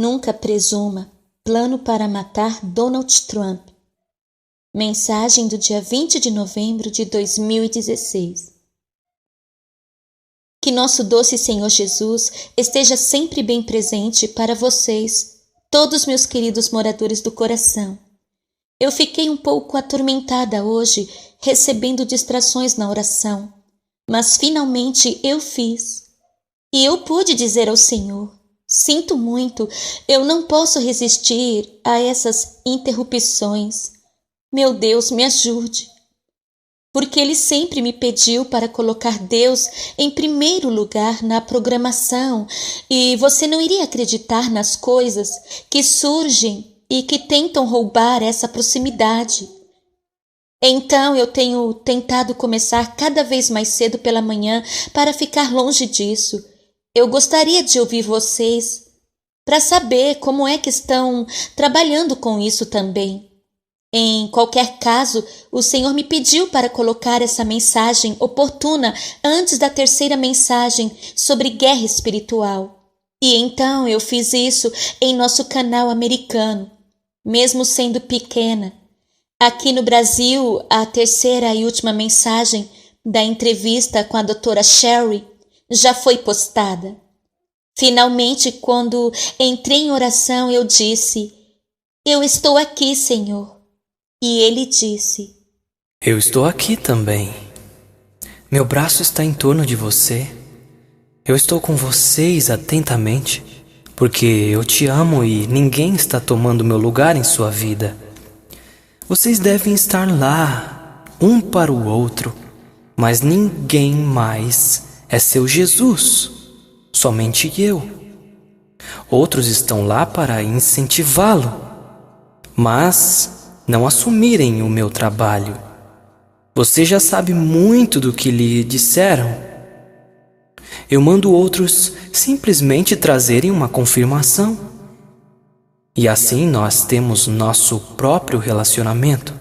Nunca presuma. Plano para matar Donald Trump. Mensagem do dia 20 de novembro de 2016. Que nosso doce Senhor Jesus esteja sempre bem presente para vocês, todos meus queridos moradores do coração. Eu fiquei um pouco atormentada hoje, recebendo distrações na oração, mas finalmente eu fiz. E eu pude dizer ao Senhor: sinto muito, eu não posso resistir a essas interrupções. Meu Deus, me ajude. Porque Ele sempre me pediu para colocar Deus em primeiro lugar na programação, e você não iria acreditar nas coisas que surgem e que tentam roubar essa proximidade. Então eu tenho tentado começar cada vez mais cedo pela manhã para ficar longe disso. Eu gostaria de ouvir vocês para saber como é que estão trabalhando com isso também. Em qualquer caso, o Senhor me pediu para colocar essa mensagem oportuna antes da terceira mensagem sobre guerra espiritual. E então eu fiz isso em nosso canal americano, mesmo sendo pequena. Aqui no Brasil, a terceira e última mensagem da entrevista com a doutora Sherry já foi postada. Finalmente, quando entrei em oração, eu disse: eu estou aqui, Senhor. E Ele disse: eu estou aqui também. Meu braço está em torno de você. Eu estou com vocês atentamente, porque eu te amo e ninguém está tomando meu lugar em sua vida. Vocês devem estar lá, um para o outro, mas ninguém mais é seu Jesus, somente eu. Outros estão lá para incentivá-lo, mas não assumirem o meu trabalho. Você já sabe muito do que lhe disseram. Eu mando outros simplesmente trazerem uma confirmação. E assim nós temos nosso próprio relacionamento.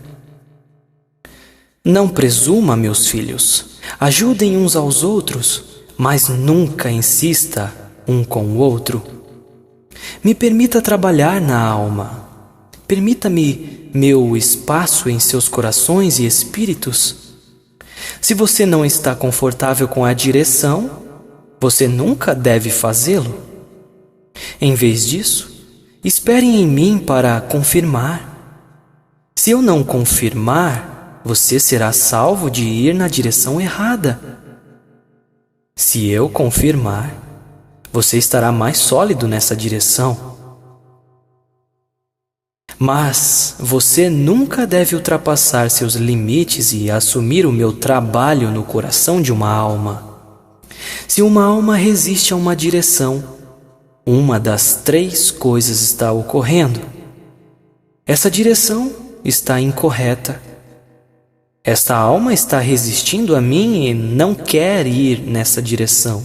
Não presuma, meus filhos. Ajudem uns aos outros, mas nunca insista um com o outro. Me permita trabalhar na alma. Permita-me meu espaço em seus corações e espíritos. Se você não está confortável com a direção, você nunca deve fazê-lo. Em vez disso, espere em mim para confirmar. Se eu não confirmar, você será salvo de ir na direção errada. Se eu confirmar, você estará mais sólido nessa direção. Mas você nunca deve ultrapassar seus limites e assumir o meu trabalho no coração de uma alma. Se uma alma resiste a uma direção, uma das três coisas está ocorrendo. Essa direção está incorreta. Esta alma está resistindo a mim e não quer ir nessa direção.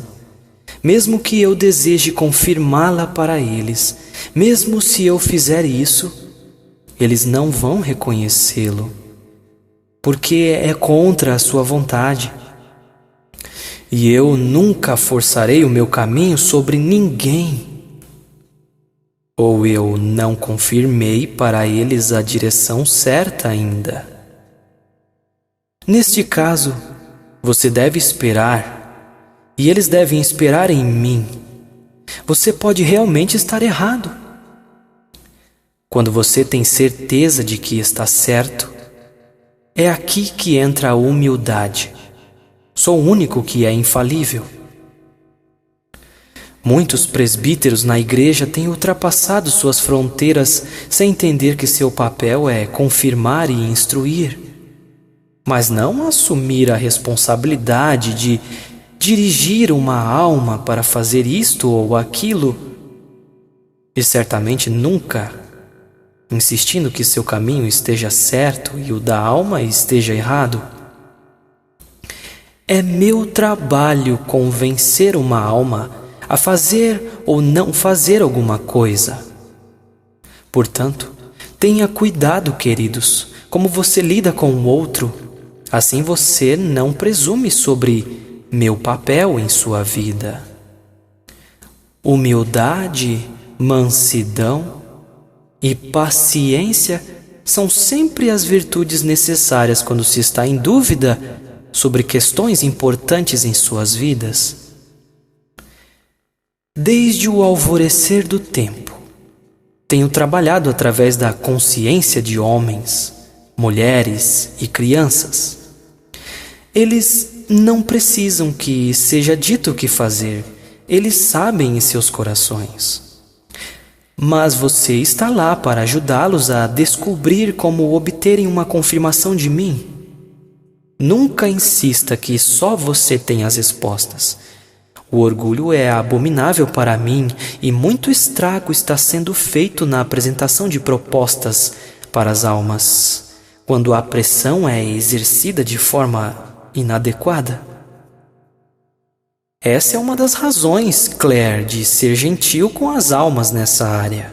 Mesmo que eu deseje confirmá-la para eles, mesmo se eu fizer isso, eles não vão reconhecê-lo, porque é contra a sua vontade. E eu nunca forçarei o meu caminho sobre ninguém. Ou eu não confirmei para eles a direção certa ainda. Neste caso, você deve esperar, e eles devem esperar em mim. Você pode realmente estar errado. Quando você tem certeza de que está certo, é aqui que entra a humildade. Sou o único que é infalível. Muitos presbíteros na igreja têm ultrapassado suas fronteiras sem entender que seu papel é confirmar e instruir, mas não assumir a responsabilidade de dirigir uma alma para fazer isto ou aquilo, e certamente nunca insistindo que seu caminho esteja certo e o da alma esteja errado. É meu trabalho convencer uma alma a fazer ou não fazer alguma coisa. Portanto, tenha cuidado, queridos, como você lida com o outro. Assim você não presume sobre meu papel em sua vida. Humildade mansidão e paciência são sempre as virtudes necessárias quando se está em dúvida sobre questões importantes em suas vidas. Desde o alvorecer do tempo, tenho trabalhado através da consciência de homens, mulheres e crianças. Eles não precisam que seja dito o que fazer, eles sabem em seus corações. Mas você está lá para ajudá-los a descobrir como obterem uma confirmação de mim. Nunca insista que só você tem as respostas. O orgulho é abominável para mim e muito estrago está sendo feito na apresentação de propostas para as almas, quando a pressão é exercida de forma inadequada. Essa é uma das razões, Claire, de ser gentil com as almas nessa área.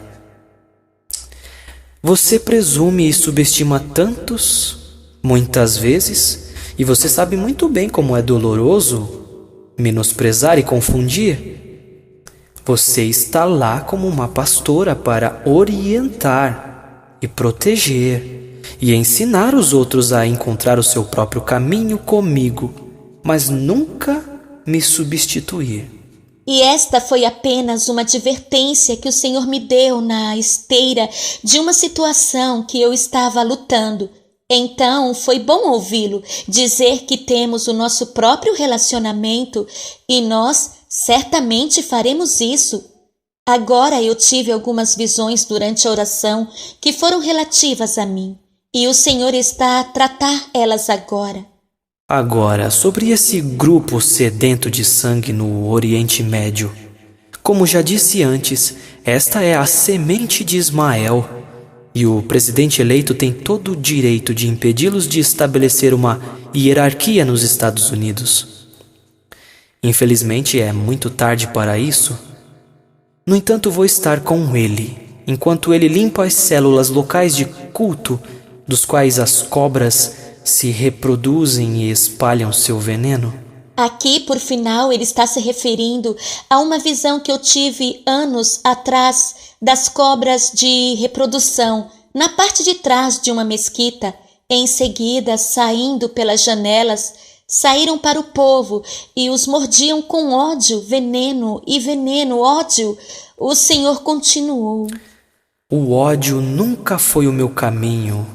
Você presume e subestima tantos, muitas vezes, e você sabe muito bem como é doloroso menosprezar e confundir. Você está lá como uma pastora para orientar e proteger e ensinar os outros a encontrar o seu próprio caminho comigo, mas nunca me substituir. E esta foi apenas uma advertência que o Senhor me deu na esteira de uma situação que eu estava lutando. Então foi bom ouvi-lo dizer que temos o nosso próprio relacionamento e nós certamente faremos isso. Agora eu tive algumas visões durante a oração que foram relativas a mim e o Senhor está a tratar elas agora. Agora, sobre esse grupo sedento de sangue no Oriente Médio. Como já disse antes, esta é a semente de Ismael. E o presidente eleito tem todo o direito de impedi-los de estabelecer uma hierarquia nos Estados Unidos. Infelizmente é muito tarde para isso. No entanto, vou estar com ele, enquanto ele limpa as células locais de culto, dos quais as cobras se reproduzem e espalham seu veneno. Aqui, por final, ele está se referindo a uma visão que eu tive anos atrás das cobras de reprodução, na parte de trás de uma mesquita. Em seguida, saindo pelas janelas, saíram para o povo e os mordiam com ódio, veneno e veneno, ódio. O Senhor continuou. O ódio nunca foi o meu caminho,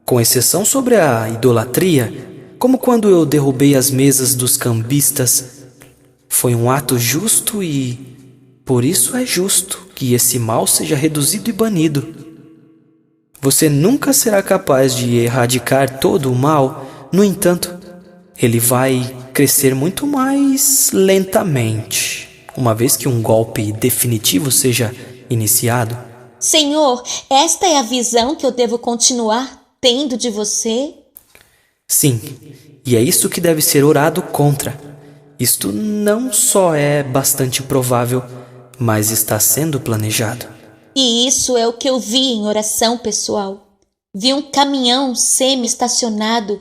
com exceção sobre a idolatria, como quando eu derrubei as mesas dos cambistas. Foi um ato justo e, por isso é justo que esse mal seja reduzido e banido. Você nunca será capaz de erradicar todo o mal, no entanto, ele vai crescer muito mais lentamente, uma vez que um golpe definitivo seja iniciado. Senhor, esta é a visão que eu devo continuar tendo de você? Sim, e é isso que deve ser orado contra. Isto não só é bastante provável, mas está sendo planejado. E isso é o que eu vi em oração pessoal. Vi um caminhão semi-estacionado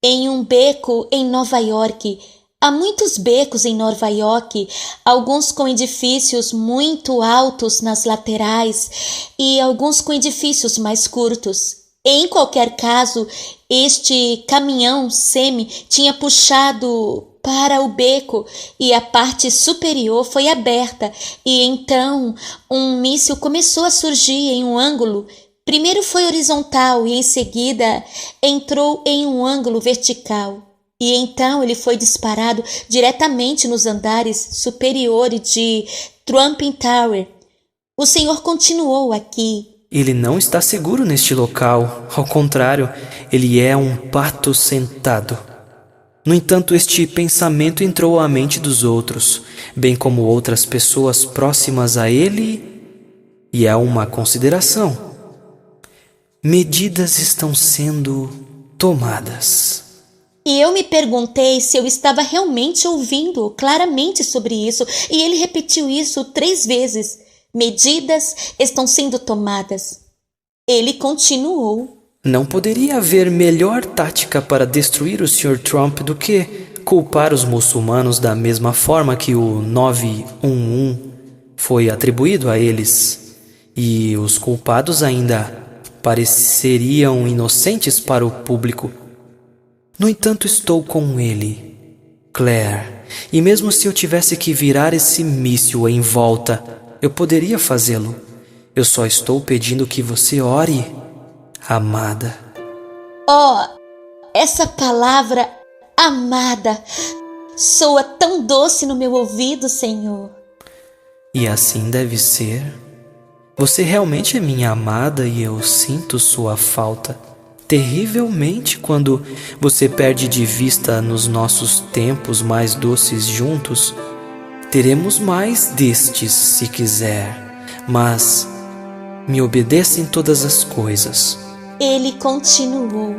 em um beco em Nova York. Há muitos becos em Nova York, alguns com edifícios muito altos nas laterais e alguns com edifícios mais curtos. Em qualquer caso, este caminhão semi tinha puxado para o beco e a parte superior foi aberta e então um míssil começou a surgir em um ângulo. Primeiro foi horizontal e em seguida entrou em um ângulo vertical. E então ele foi disparado diretamente nos andares superiores de Trump Tower. O Senhor continuou aqui. Ele não está seguro neste local. Ao contrário, ele é um pato sentado. No entanto, este pensamento entrou à mente dos outros, bem como outras pessoas próximas a ele, e é uma consideração. Medidas estão sendo tomadas. E eu me perguntei se eu estava realmente ouvindo claramente sobre isso, e ele repetiu isso 3 vezes. Medidas estão sendo tomadas. Ele continuou. Não poderia haver melhor tática para destruir o Sr. Trump do que culpar os muçulmanos da mesma forma que o 911 foi atribuído a eles, e os culpados ainda pareceriam inocentes para o público. No entanto, estou com ele, Claire, e mesmo se eu tivesse que virar esse míssil em volta, eu poderia fazê-lo. Eu só estou pedindo que você ore, amada. Oh, essa palavra amada soa tão doce no meu ouvido, Senhor. E assim deve ser. Você realmente é minha amada e eu sinto sua falta terrivelmente quando você perde de vista nos nossos tempos mais doces juntos. Teremos mais destes se quiser, mas me obedeça em todas as coisas. Ele continuou.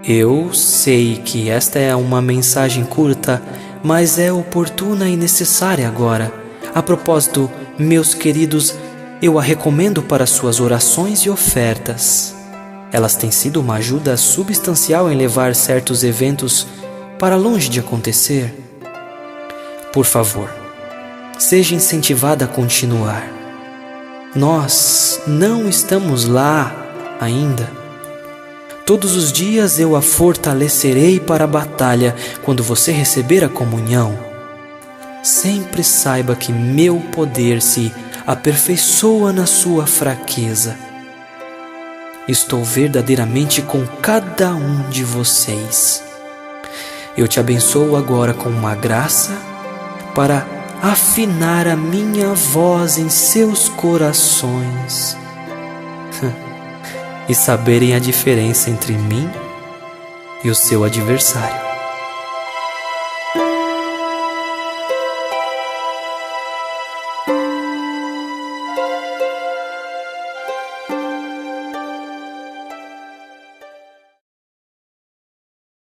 Eu sei que esta é uma mensagem curta, mas é oportuna e necessária agora. A propósito, meus queridos, eu a recomendo para suas orações e ofertas. Elas têm sido uma ajuda substancial em levar certos eventos para longe de acontecer. Por favor, seja incentivada a continuar. Nós não estamos lá ainda. Todos os dias eu a fortalecerei para a batalha quando você receber a comunhão. Sempre saiba que meu poder se aperfeiçoa na sua fraqueza. Estou verdadeiramente com cada um de vocês. Eu te abençoo agora com uma graça para afinar a minha voz em seus corações e saberem a diferença entre mim e o seu adversário.